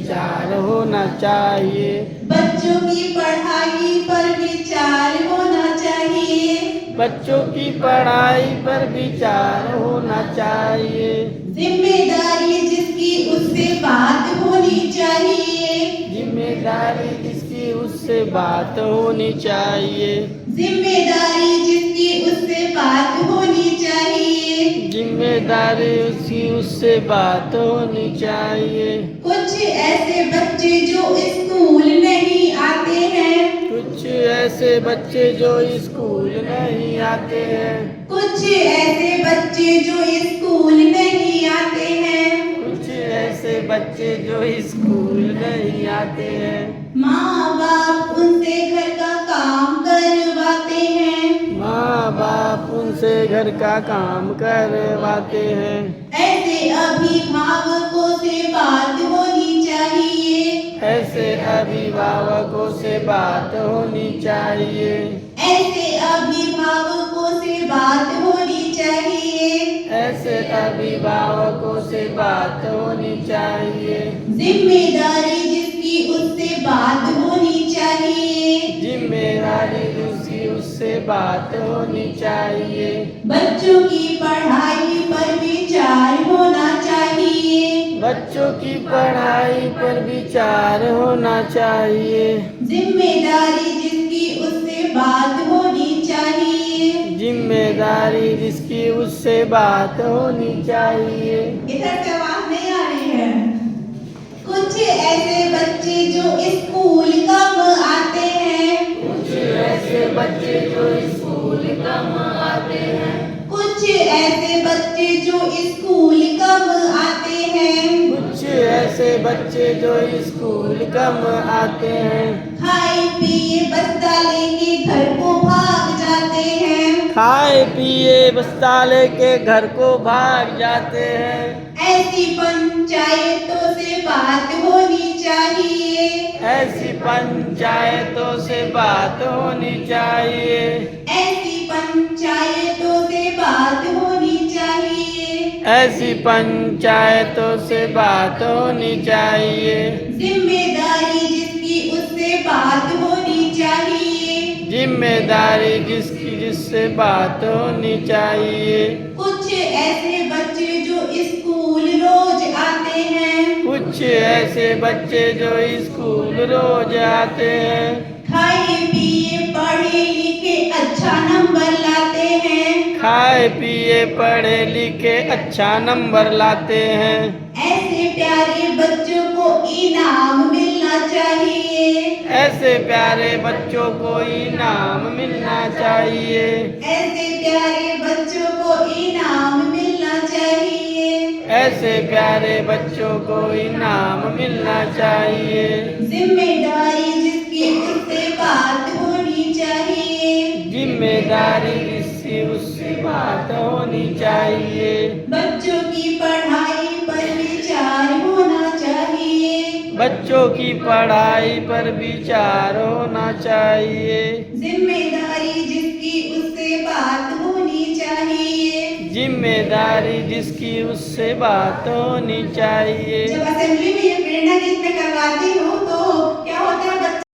विचार होना चाहिए। बच्चों की पढ़ाई पर विचार होना चाहिए। बच्चों की पढ़ाई पर विचार होना चाहिए। जिम्मेदारी जिसकी उससे बात होनी चाहिए। जिम्मेदारी जिसकी उससे बात होनी चाहिए। जिम्मेदारी जिसकी उससे बात होनी चाहिए। जिम्मेदारी उसकी उससे बात होनी चाहिए। कुछ ऐसे बच्चे जो स्कूल नहीं आते हैं। कुछ ऐसे बच्चे जो स्कूल नहीं आते हैं। कुछ ऐसे बच्चे जो स्कूल नहीं आते हैं। कुछ ऐसे बच्चे जो स्कूल नहीं आते हैं। माँ बाप उनसे घर का काम करवाते हैं। माँ बाप उनसे घर का काम करवाते हैं। ऐसे अभिभावकों से बात होनी चाहिए। ऐसे अभिभावकों से बात होनी चाहिए। ऐसे अभिभावकों से बात होनी चाहिए। ऐसे अभिभावकों से बात होनी चाहिए। जिम्मेदारी जिसकी उससे बात होनी चाहिए। जिम्मेदारी जिसकी उससे बात होनी चाहिए। बच्चों की पढ़ाई पर विचार होना चाहिए। बच्चों की पढ़ाई पर विचार होना चाहिए। जिम्मेदारी जिसकी उससे बात होनी चाहिए। जिम्मेदारी जिसकी उससे बात होनी चाहिए। इधर से आवाज नहीं आ रही है। कुछ ऐसे बच्चे जो स्कूल कम आते हैं। कुछ ऐसे बच्चे जो स्कूल कम आते हैं। कुछ ऐसे बच्चे जो स्कूल कम आते हैं। कुछ ऐसे बच्चे जो स्कूल कम आते हैं। खाए पिए बस्ता लेके घर को भाग जाते हैं। खाए पिए बस्ता लेके घर को भाग जाते हैं। ऐसी पंचायतों से बात होनी चाहिए। ऐसी पंचायतों से बात होनी चाहिए। ऐसी पंचायतों से बात होनी चाहिए। ऐसी पंचायतों से बात होनी चाहिए। जिम्मेदारी जिसकी उससे बात होनी चाहिए। जिम्मेदारी जिससे बात होनी चाहिए। कुछ ऐसे बच्चे जो स्कूल रोज आते हैं। कुछ ऐसे बच्चे जो स्कूल रोज आते हैं। खाए पिए पढ़े लिखे अच्छा नंबर लाते हैं। खाए पिए पढ़े लिखे अच्छा नंबर लाते हैं। ऐसे प्यारे बच्चों को इनाम मिलना चाहिए। ऐसे प्यारे बच्चों को इनाम मिलना चाहिए। ऐसे प्यारे बच्चों को इनाम मिलना चाहिए। ऐसे प्यारे बच्चों को इनाम मिलना चाहिए। जिम्मेदारी जिसकी उससे बात होनी चाहिए। जिम्मेदारी जिसकी उससे बात होनी चाहिए। बच्चों की पढ़ाई पर विचार होना चाहिए। बच्चों की पढ़ाई पर विचार होना चाहिए। जिम्मेदारी जिसकी उससे बात होनी चाहिए। जिम्मेदारी जिसकी उससे बात होनी चाहिए। जब असेंबली में ये प्रेरणा गीत में करवाती हूँ तो